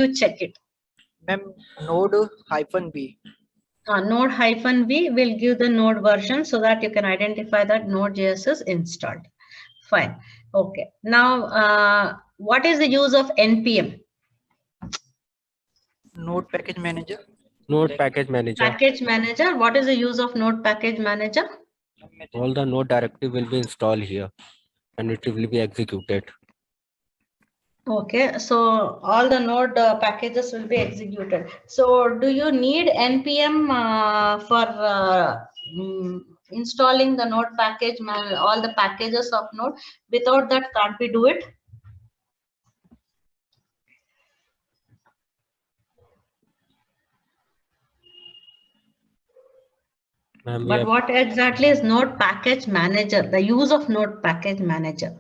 you check it? Ma'am, Node-V. Node-V will give the node version so that you can identify that Node.js is installed. Fine. Okay. Now, what is the use of NPM? Node Package Manager. Node Package Manager. Package Manager. What is the use of Node Package Manager? All the node directive will be installed here and it will be executed. Okay, so all the node packages will be executed. So do you need NPM for installing the node package, all the packages of node? Without that, can't we do it? But what exactly is node package manager? The use of node package manager.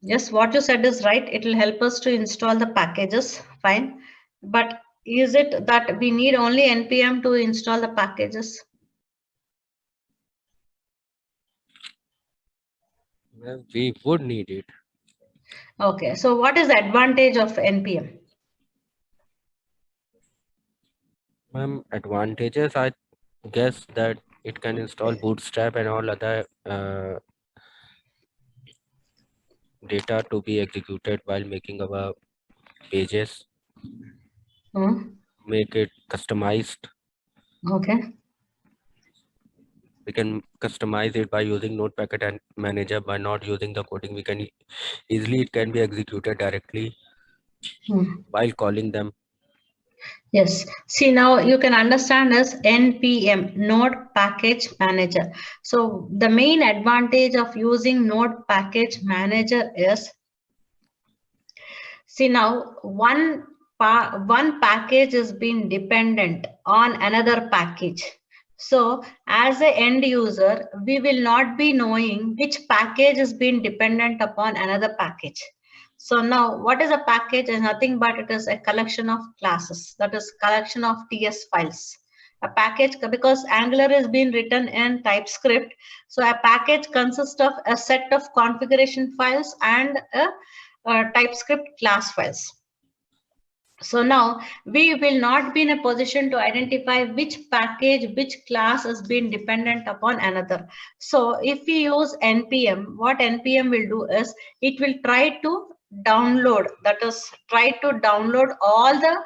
Yes, what you said is right. It will help us to install the packages. Fine. But is it that we need only NPM to install the packages? We would need it. Okay. So what is the advantage of NPM? Advantages, I guess that it can install Bootstrap and all other data to be executed while making our pages. Make it customized. Okay. We can customize it by using Node Package Manager. By not using the coding, we can easily, it can be executed directly while calling them. Yes. See, now you can understand as NPM, Node Package Manager. So the main advantage of using Node Package Manager is, see now one package is being dependent on another package. So as an end user, we will not be knowing which package is being dependent upon another package. So now what is a package? Is nothing but it is a collection of classes, that is collection of TS files. A package, because Angular is being written in TypeScript, so a package consists of a set of configuration files and a TypeScript class files. So now we will not be in a position to identify which package, which class is being dependent upon another. So if we use NPM, what NPM will do is it will try to download, that is try to download all the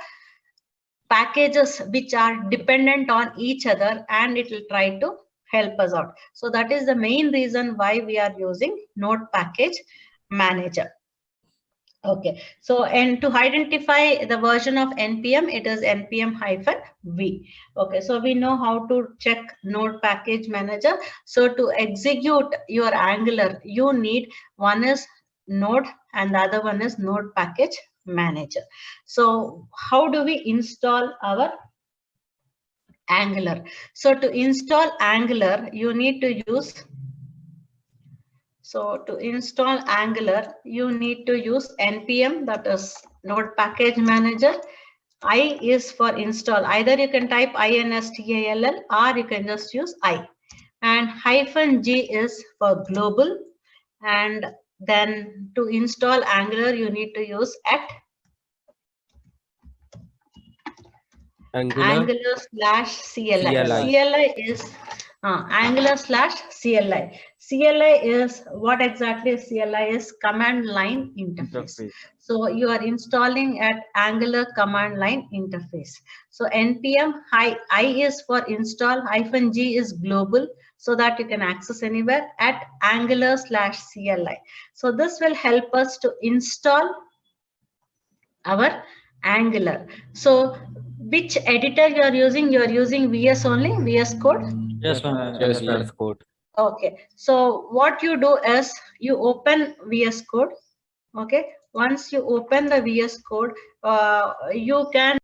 packages which are dependent on each other, and it will try to help us out. So that is the main reason why we are using Node Package Manager. Okay, so and to identify the version of NPM, it is NPM-V. Okay, so we know how to check Node Package Manager. So to execute your Angular, you need, one is Node and the other one is Node Package Manager. So how do we install our Angular? So to install Angular, you need to use, so to install Angular, you need to use NPM, that is Node Package Manager. I is for install. Either you can type install or you can just use I. And -G is for global. And then to install Angular, you need to use Angular/CLI. CLI is Angular/CLI. CLI is, what exactly is CLI? Is command line interface. So you are installing at Angular command line interface. So NPM I is for install, -G is global, so that you can access anywhere, at Angular/CLI. So this will help us to install our Angular. So which editor you are using? You are using VS only, VS Code? Yes, yes, VS Code. Okay, so what you do is you open VS Code. Okay, once you open the VS Code, you can